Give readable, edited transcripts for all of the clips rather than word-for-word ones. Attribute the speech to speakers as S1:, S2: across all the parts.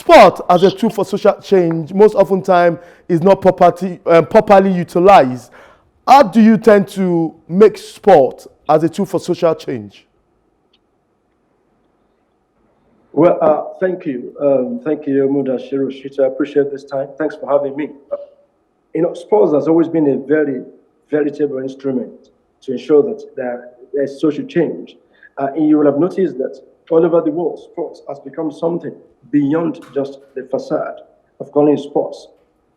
S1: sport as a tool for social change most often time is not properly utilized. How do you tend to make sport as a tool for social change?
S2: Well, thank you. Thank you, Mudashiru Shita. I appreciate this time. Thanks for having me. Sports has always been a very veritable instrument to ensure that there's social change. And you will have noticed that all over the world, sports has become something beyond just the facade of calling it sports.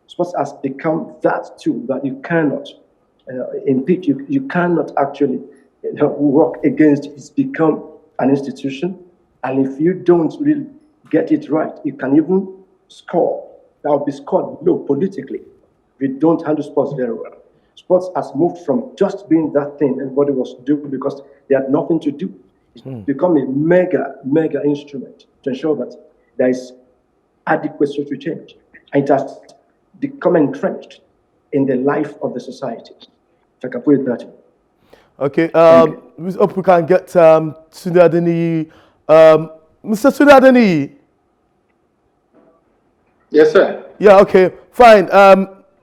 S2: Sports has become that tool that you cannot impeach, you cannot actually work against. It's become an institution. And if you don't really get it right, you can even score. That will be scored low politically. We don't handle sports very well. Sports has moved from just being that thing everybody was doing because they had nothing to do. It's become a mega instrument to ensure that there is adequate social change. And it has become entrenched in the life of the society. If I can put it that way.
S1: Okay, we hope we can get Tunde Adeniyi. Mr. Tunde Adeniyi.
S3: Yes, sir.
S1: Yeah, okay, fine.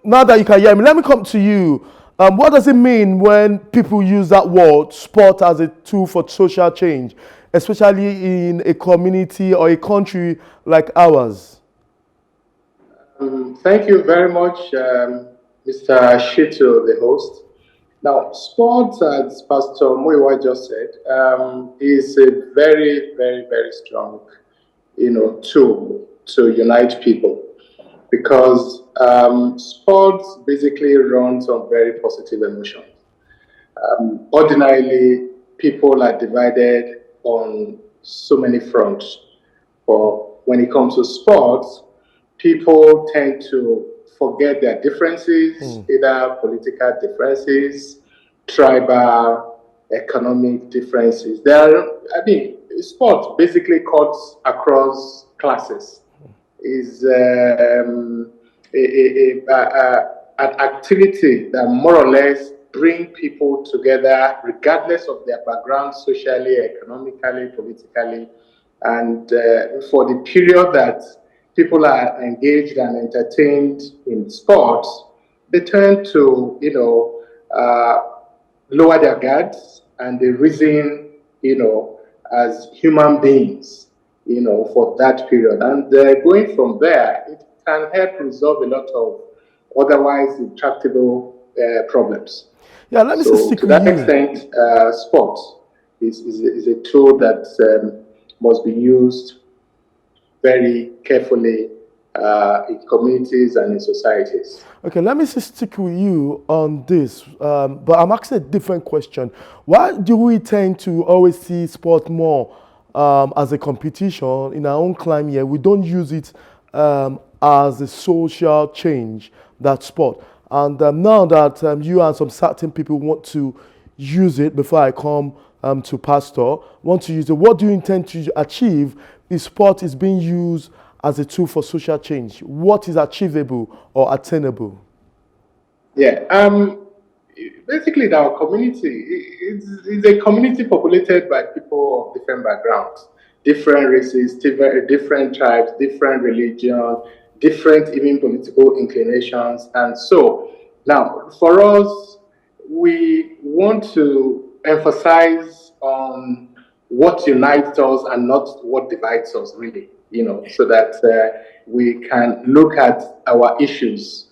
S1: Now that you can hear me, let me come to you. What does it mean when people use that word, sport, as a tool for social change, especially in a community or a country like ours?
S3: Thank you very much, Mr. Shito, the host. Now, sport, as Pastor Muyiwa just said, is a very, very, very strong, tool to unite people, because sports basically runs on very positive emotions. Ordinarily, people are divided on so many fronts, but when it comes to sports, people tend to forget their differences, either political differences, tribal, economic differences. Sport basically cuts across classes. Is an activity that more or less bring people together regardless of their background, socially, economically, politically, and for the period that people are engaged and entertained in sports, they tend to, lower their guards and they reason, as human beings, for that period. And going from there, it can help resolve a lot of otherwise intractable problems.
S1: Yeah, let me stick
S3: to
S1: with
S3: that
S1: you.
S3: extent, sports is a tool that must be used very carefully in communities and in societies.
S1: Okay, let me stick with you on this, but I'm asking a different question. Why do we tend to always see sport more as a competition in our own climate here? We don't use it as a social change, that sport. And now that you and some certain people want to use it, before I come to Pastor, want to use it, what do you intend to achieve if sport is being used as a tool for social change? What is achievable or attainable?
S3: Yeah, basically our community is a community populated by people of different backgrounds, different races, different tribes, different religion, different even political inclinations. And so now for us, we want to emphasize on what unites us and not what divides us, really, so that we can look at our issues,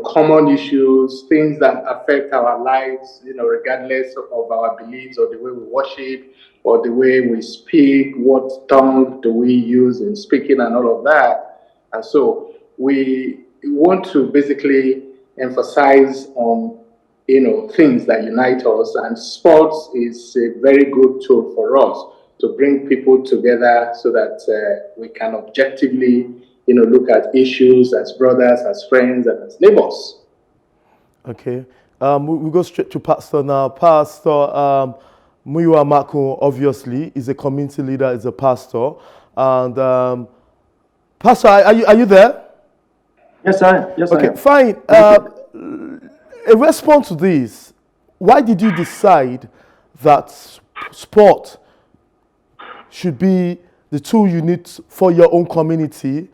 S3: common issues, things that affect our lives, regardless of our beliefs or the way we worship or the way we speak, what tongue do we use in speaking and all of that. And so we want to basically emphasize on, things that unite us, and sports is a very good tool for us to bring people together so that we can objectively, look at issues as brothers, as friends, and as neighbors.
S1: Okay. We go straight to Pastor now. Pastor Muyiwa Maku, obviously, is a community leader, is a pastor. And Pastor, are you there?
S2: Yes, I am. Yes,
S1: okay,
S2: I am.
S1: Fine. A response to this, why did you decide that sport should be the tool you need for your own community?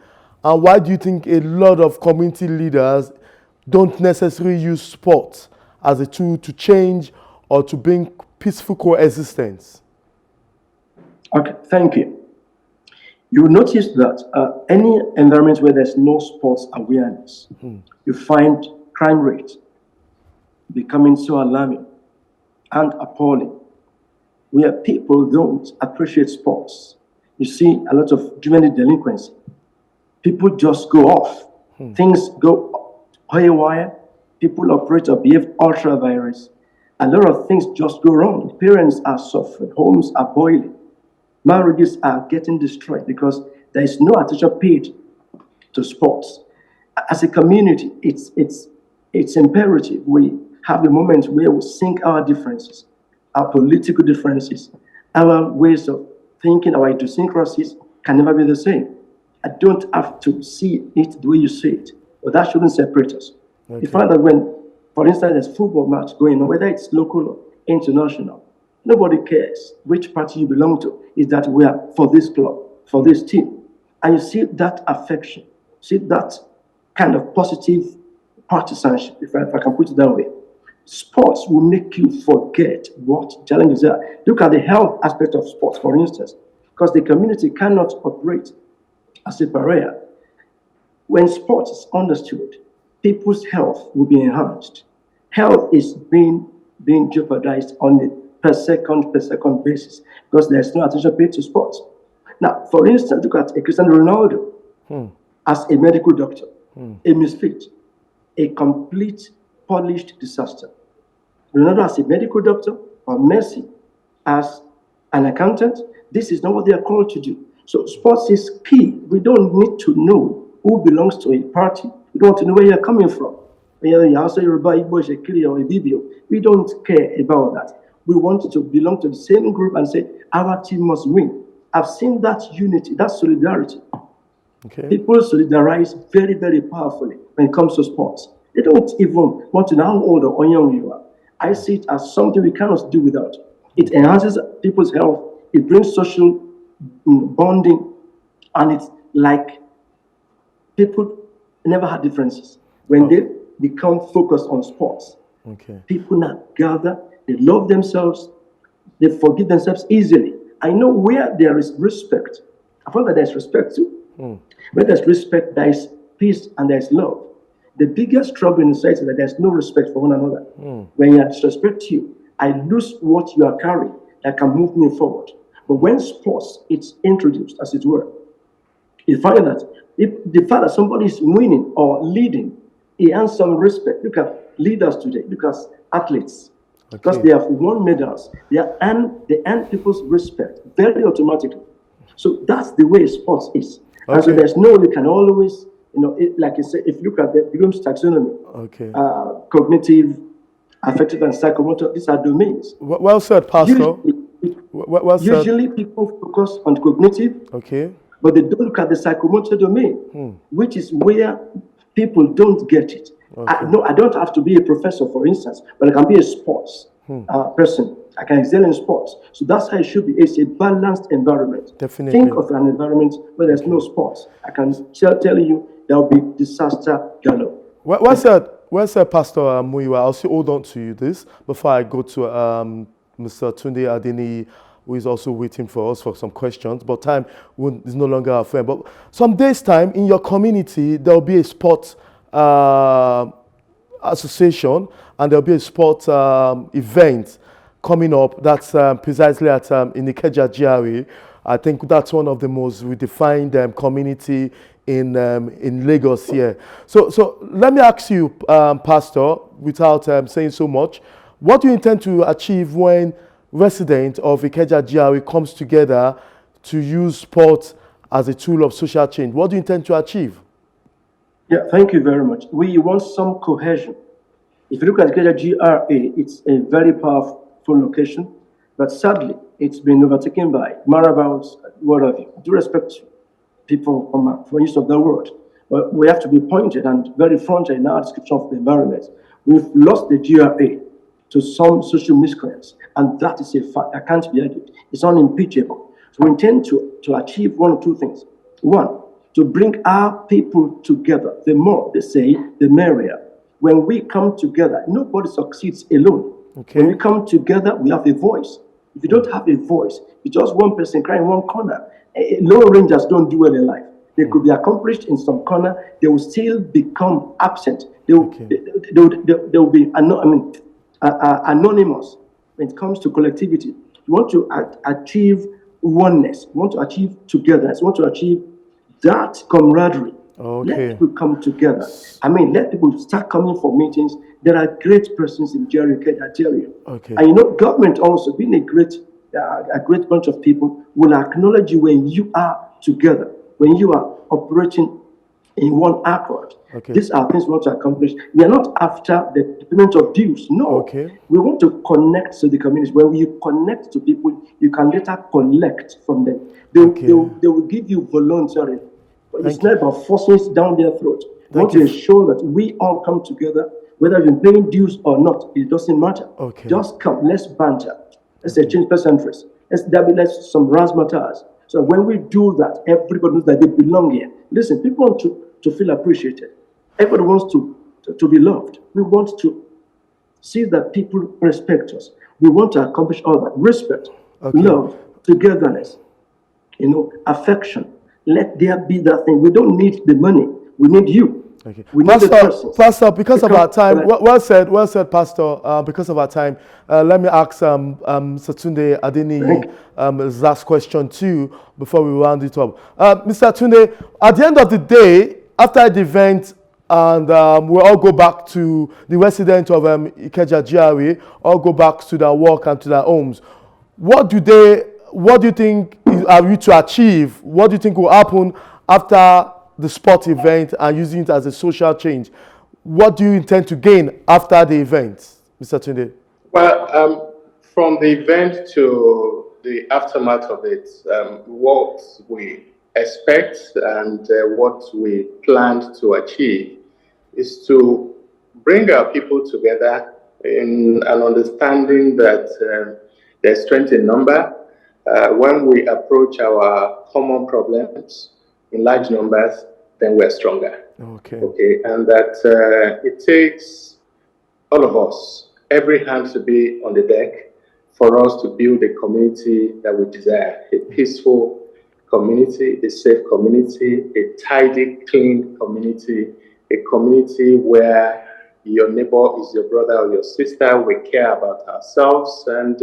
S1: And why do you think a lot of community leaders don't necessarily use sports as a tool to change or to bring peaceful coexistence?
S2: Okay, thank you. You will notice that any environment where there's no sports awareness, you find crime rate becoming so alarming and appalling, where people don't appreciate sports. You see a lot of juvenile delinquency. People just go off. Things go haywire. People operate or behave ultra virus. A lot of things just go wrong. Parents are suffering. Homes are boiling. Marriages are getting destroyed because there is no attention paid to sports. As a community, it's imperative we have a moment where we sink our differences, our political differences, our ways of thinking, our idiosyncrasies can never be the same. I don't have to see it the way you see it, but that shouldn't separate us. Okay. You find that when, for instance, there's football match going on, whether it's local or international, nobody cares which party you belong to. Is that we are for this club, for this team. And you see that affection, see that kind of positive partisanship, if I can put it that way. Sports will make you forget what challenges are. Look at the health aspect of sports, for instance, because the community cannot operate as a pariah. When sports is understood, people's health will be enhanced. Health is being jeopardized on a per second basis because there's no attention paid to sports. Now, for instance, look at a Cristiano Ronaldo as a medical doctor, a misfit, a complete polished disaster. Ronaldo as a medical doctor or Messi as an accountant, this is not what they are called to do. So sports is key. We don't need to know who belongs to a party. We don't want to know where you're coming from. You're also Yoruba, Igbo, Shekiri, or Ibibio. We don't care about that. We want to belong to the same group and say, our team must win. I've seen that unity, that solidarity. Okay. People solidarize very, very powerfully when it comes to sports. They don't even want to know how old or young you are. I see it as something we cannot do without. It enhances people's health. It brings social bonding. And it's like people never had differences. When they become focused on sports, people now gather, they love themselves, they forgive themselves easily. I know where there is respect. I find that there's respect too. Where there's respect, there is peace and there is love. The biggest trouble in society is that there's no respect for one another. When I disrespect you, I lose what you are carrying that can move me forward. But when sports is introduced, as it were, you find that if the fact that somebody is winning or leading, he earns some respect. Look at leaders today, look at athletes. Because they have won medals, they earn people's respect very automatically. So that's the way sports is. And so there's no, you can always, like you say, if you look at the Bloom's taxonomy, cognitive, affective, and psychomotor, these are domains.
S1: Well said, Pastor.
S2: Usually people focus on cognitive, but they don't look at the psychomotor domain, which is where people don't get it. I don't have to be a professor, for instance, but I can be a sports person. I can excel in sports. So that's how it should be. It's a balanced environment.
S1: Definitely.
S2: Think of an environment where there's no sports. I can tell you there will be disaster galore.
S1: Well said, Pastor Muyiwa. I'll still hold on to this before I go to Mr. Tunde Adeniyi, who is also waiting for us for some questions. But time is no longer our friend. But some days' time in your community, there will be a sports association and there'll be a sports event coming up. That's precisely at in Ikeja GRA. I think that's one of the most redefined community in Lagos here. So let me ask you, Pastor, without saying so much, what do you intend to achieve when residents of Ikeja GRA comes together to use sport as a tool of social change? What do you intend to achieve?
S2: Yeah, thank you very much. We want some cohesion. If you look at Ikeja GRA, it's a very powerful location, but sadly, it's been overtaken by marabouts, what have you. Due respect to people from east of the world, but we have to be pointed and very frontal in our description of the environment. We've lost the GRA to some social miscreants, and that is a fact that can't be argued. It's unimpeachable. So we intend to achieve one or two things. One, to bring our people together. The more they say, the merrier. When we come together, nobody succeeds alone.
S1: Okay.
S2: When we come together, we have a voice. If you don't have a voice, it's just one person crying in one corner. Lone rangers don't do well in life. They could be accomplished in some corner. They will still become absent. They will be anonymous when it comes to collectivity. You want to achieve oneness. You want to achieve togetherness. You want to achieve that camaraderie.
S1: Okay.
S2: Let people come together. Let people start coming for meetings. There are great persons in Jericho, I tell you.
S1: Okay.
S2: And government also, being a great bunch of people, will acknowledge you when you are together, when you are operating in one accord.
S1: Okay.
S2: These are things we want to accomplish. We are not after the payment of dues. No.
S1: Okay.
S2: We want to connect to the community. When you connect to people, you can later collect from them. They will give you voluntary. But it's not about forcing it down their throat. We want to ensure that we all come together, whether you're paying dues or not, it doesn't matter.
S1: Okay.
S2: Just come, let's banter. Let's exchange pleasantries. Let's some razzmatazz. So when we do that, everybody knows that they belong here. Listen, people want to feel appreciated. Everybody wants to be loved. We want to see that people respect us. We want to accomplish all that. Respect, love, togetherness, affection. Let there be that thing. We don't need the money. We need you.
S1: Okay.
S2: We need
S1: Pastor, because of our time, well said, Pastor. Because of our time, let me ask Mr. Tunde Adeniyi his last question too before we round it up. Mr. Tunde, at the end of the day, after the event, and we all go back to the residents of Ikeja GRA, all go back to their work and to their homes. What do you think are you to achieve? What do you think will happen after the sport event and using it as a social change? What do you intend to gain after the event, Mr. Tunde?
S3: Well, from the event to the aftermath of it, what we expect and what we planned to achieve is to bring our people together in an understanding that there's strength in number. When we approach our common problems in large numbers, then we're stronger. Okay, and that it takes all of us, every hand to be on the deck for us to build a community that we desire, a peaceful community, a safe community, a tidy, clean community, a community where your neighbor is your brother or your sister, we care about ourselves, and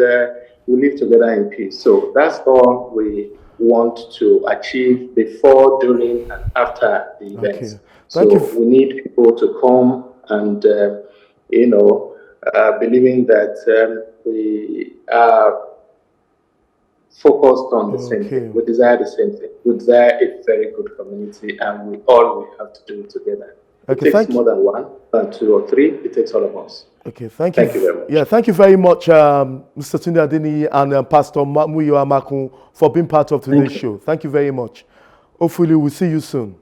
S3: we live together in peace. So that's all we want to achieve before, during, and after the event. So we need people to come and, believing that we are focused on the same thing. We desire the same thing. We desire a very good community, and we have to do it together. It takes more than one, than two or three. It takes all of us.
S1: Okay, thank you very much. Yeah, thank you very much, Mr. Tunde Adeniyi and Pastor Muyiwa Maku, for being part of today's show. Thank you very much. Hopefully, we'll see you soon.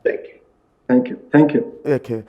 S3: Thank you.
S2: Thank you. Thank you.
S1: Okay.